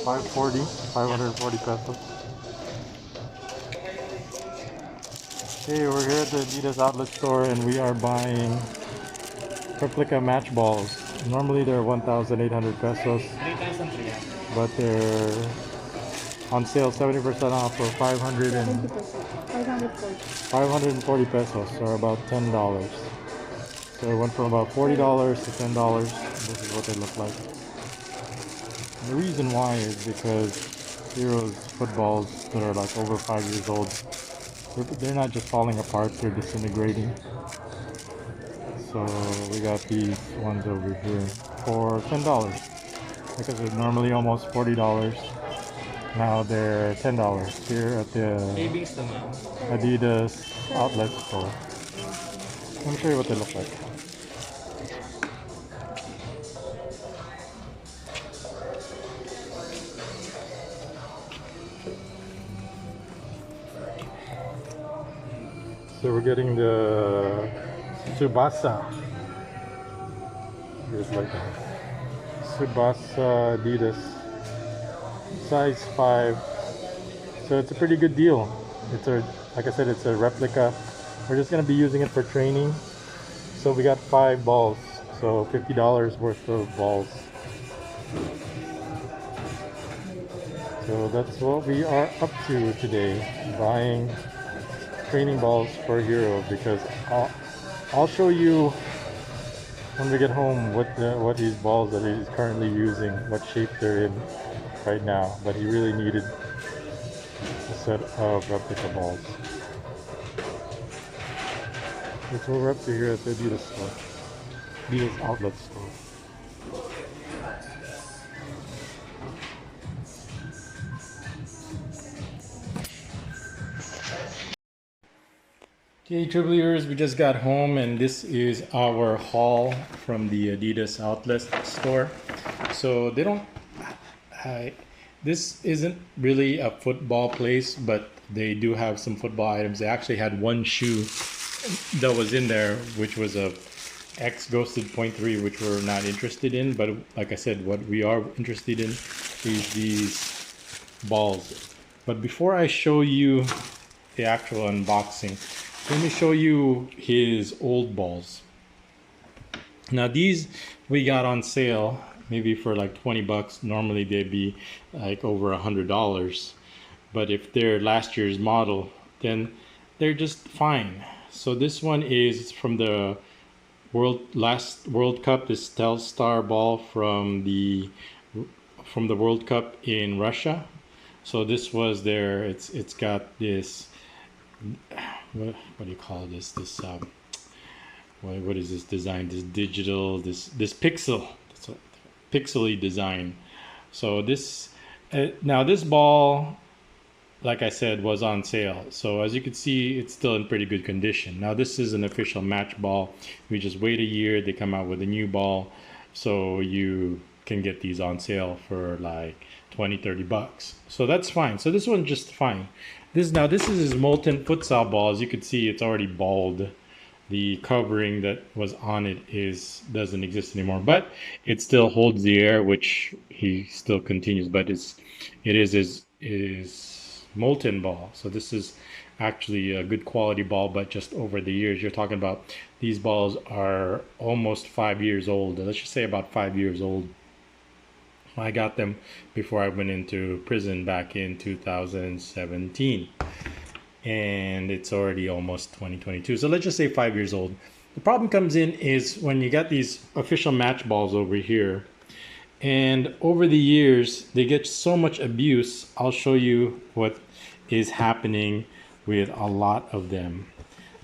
540 pesos. Hey, we're here at the Adidas outlet store and we are buying replica match balls. Normally they're 1,800 pesos, but they're on sale 70% off for 540 pesos, or about $10. So it went from about $40 to $10. This is what they look like. And the reason why is because Heroes footballs that are like over 5 years old, they're not just falling apart, they're disintegrating. So we got these ones over here for $10 because they're normally almost $40. Now they're $10 here at the Adidas outlet store. Let me show you what they look like. So we're getting the Tsubasa. Here's like Tsubasa Adidas size 5. So it's a pretty good deal. Like I said, it's a replica. We're just gonna be using it for training. So we got 5 balls, so $50 worth of balls. So that's what we are up to today, buying training balls for Hero, because I'll show you when we get home what these balls that he's currently using, what shape they're in right now. But he really needed a set of replica balls. That's what we're up to here at the Adidas store, Adidas outlet store. Okay, Triplers, we just got home and this is our haul from the Adidas outlet store. So they don't, this isn't really a football place, but they do have some football items. They actually had one shoe that was in there, which was a X Ghosted .3, which we're not interested in. But like I said, what we are interested in is these balls. But before I show you the actual unboxing, let me show you his old balls. Now these we got on sale, maybe for like 20 bucks. Normally they'd be like over $100. But if they're last year's model, then they're just fine. So this one is from the last World Cup, this Telstar ball from the World Cup in Russia. So this was there. It's got this, what do you call this? This what is this design? This digital, this pixel, pixely design. So this now this ball, like I said, was on sale. So as you can see, it's still in pretty good condition. Now this is an official match ball. We just wait a year, they come out with a new ball. So you can get these on sale for like 20-30 bucks. So that's fine. So this one's just fine. This is his molten futsal ball. As you can see, it's already bald. The covering that was on it doesn't exist anymore, but it still holds the air, which he still continues. But it is his molten ball. So this is actually a good quality ball, but just over the years, you're talking about these balls are almost 5 years old. Let's just say about 5 years old. I got them before I went into prison back in 2017. And it's already almost 2022. So let's just say 5 years old. The problem comes in is when you got these official match balls over here, and over the years, they get so much abuse. I'll show you what is happening with a lot of them.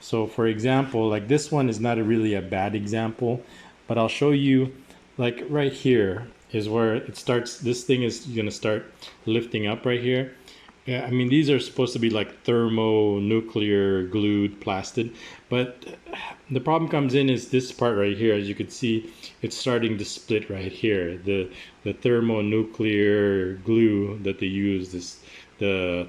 So for example, like this one is not really a bad example, but I'll show you like right here is where it starts. This thing is gonna start lifting up right here. Yeah, I mean, these are supposed to be like thermonuclear glued plastic, but the problem comes in is this part right here. As you can see, it's starting to split right here. The thermonuclear glue that they use, the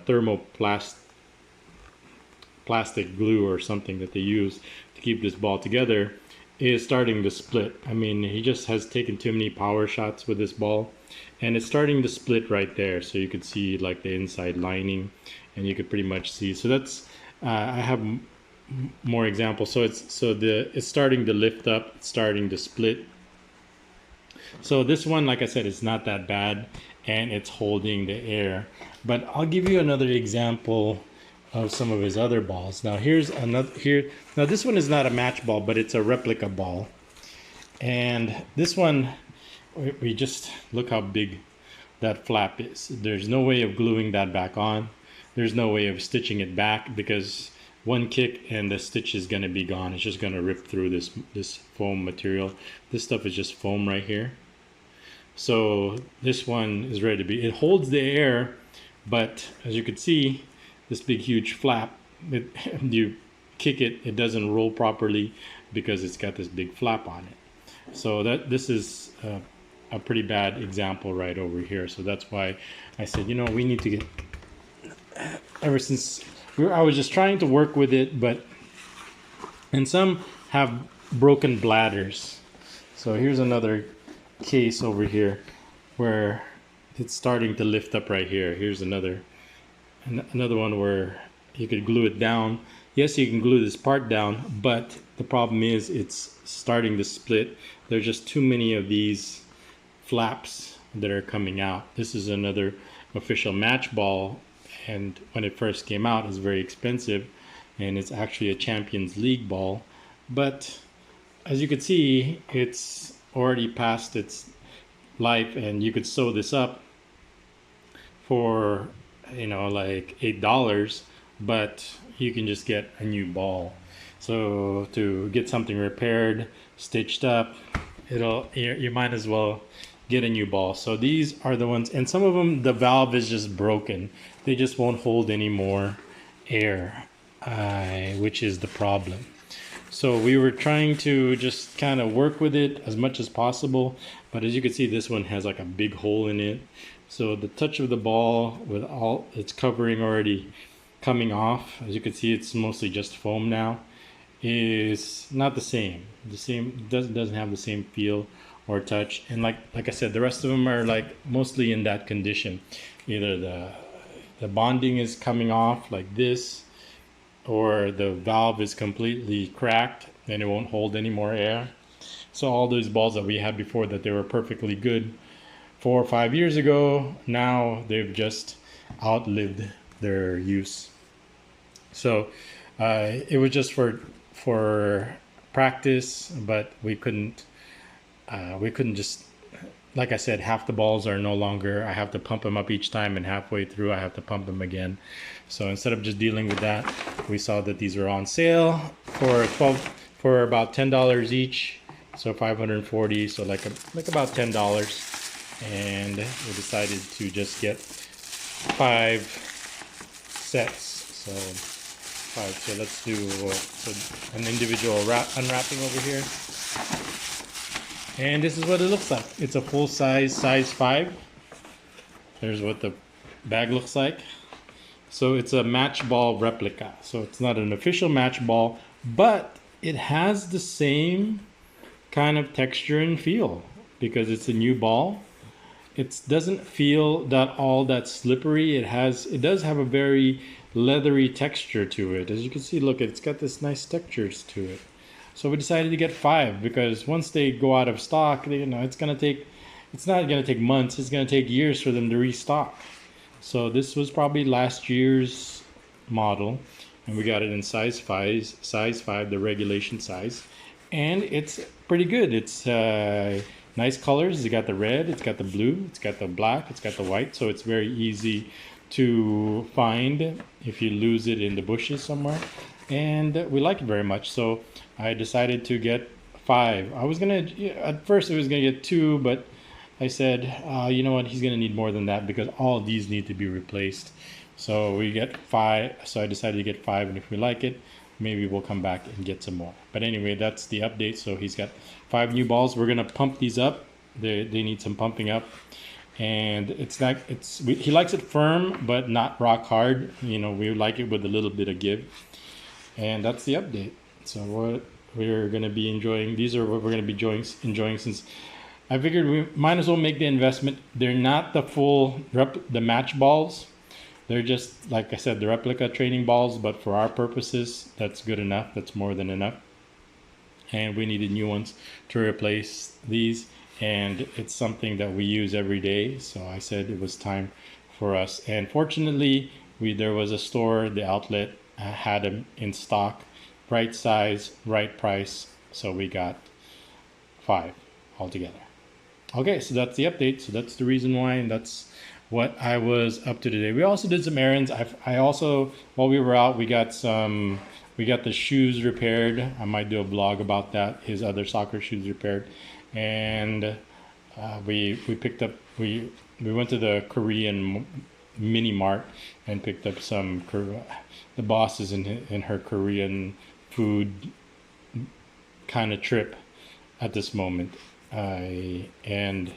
plastic glue or something that they use to keep this ball together, is starting to split. I mean, he just has taken too many power shots with this ball, and it's starting to split right there. So you could see like the inside lining, and you could pretty much see. So that's I have more examples. So it's starting to lift up, it's starting to split. So this one, like I said, it's not that bad, and it's holding the air. But I'll give you another example of some of his other balls. Now here's another here. Now this one is not a match ball, but it's a replica ball. And this one, we just look how big that flap is. There's no way of gluing that back on. There's no way of stitching it back, because one kick and the stitch is going to be gone. It's just going to rip through this foam material. This stuff is just foam right here. So this one is ready to be, it holds the air, but as you can see, this big huge flap, you kick it, it doesn't roll properly because it's got this big flap on it. So this is a pretty bad example right over here. So that's why I said, you know, we need to get, ever since I was just trying to work with it, and some have broken bladders. So here's another case over here where it's starting to lift up right here. Here's another one where you could glue it down. Yes, you can glue this part down, but the problem is it's starting to split. There's just too many of these flaps that are coming out. This is another official match ball, and when it first came out, it's very expensive, and it's actually a Champions League ball. But as you can see, it's already past its life, and you could sew this up for, you know, like $8, but you can just get a new ball. So to get something repaired, stitched up, you might as well get a new ball. So these are the ones, and some of them the valve is just broken. They just won't hold any more air, which is the problem. So we were trying to just kind of work with it as much as possible, but as you can see, this one has like a big hole in it. So the touch of the ball with all its covering already coming off, as you can see, it's mostly just foam now, is not the same. Doesn't have the same feel or touch. And like I said, the rest of them are like mostly in that condition. Either the bonding is coming off like this, or the valve is completely cracked and it won't hold any more air. So all those balls that we had before that they were perfectly good 4 or 5 years ago, now they've just outlived their use. So it was just for practice, but we couldn't just, like I said, half the balls are no longer, I have to pump them up each time, and halfway through I have to pump them again. So instead of just dealing with that, we saw that these were on sale for about $10 each, so 540, so like about $10. And we decided to just get 5 sets. So 5. So let's do an individual unwrapping over here. And this is what it looks like. It's a full size 5. There's what the bag looks like. So it's a match ball replica. So it's not an official match ball, but it has the same kind of texture and feel because it's a new ball. It doesn't feel all that slippery. It does have a very leathery texture to it. As you can see, look, it's got this nice textures to it. So we decided to get 5 because once they go out of stock, it's not going to take months. It's going to take years for them to restock. So this was probably last year's model, and we got it in size 5, the regulation size, and it's pretty good. It's nice colors. It's got the red, it's got the blue, it's got the black, it's got the white, so it's very easy to find if you lose it in the bushes somewhere, and we like it very much. So I decided to get 5. At first I was gonna get 2, but I said, you know what, he's gonna need more than that because all of these need to be replaced. So we get 5. So I decided to get 5, and if we like it, maybe we'll come back and get some more. But anyway, that's the update. So he's got 5 new balls. We're gonna pump these up. They need some pumping up, and he likes it firm but not rock hard. We like it with a little bit of give, and that's the update. So we're gonna be enjoying. These are what we're gonna be enjoying since I figured we might as well make the investment. They're not the full the match balls. They're just, like I said, the replica training balls, but for our purposes, that's good enough. That's more than enough. And we needed new ones to replace these. And it's something that we use every day. So I said it was time for us. And fortunately, there was a store, the outlet had them in stock, right size, right price. So we got 5 altogether. Okay, so that's the update. So that's the reason why, and that's what I was up to today. We also did some errands. I also, while we were out, we got the shoes repaired. I might do a vlog about that. His other soccer shoes repaired, and we picked up. We went to the Korean mini mart and picked up some. The boss is in her Korean food kind of trip at this moment, and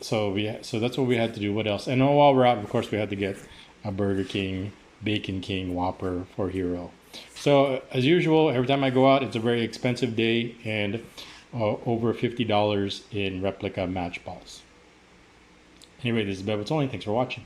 so that's what we had to do. What else? And while we're out, of course, we had to get a Burger King Bacon King Whopper for Hero. So as usual, every time I go out, it's a very expensive day, and over $50 in replica match balls. Anyway, this is Bev. It's only. Thanks for watching.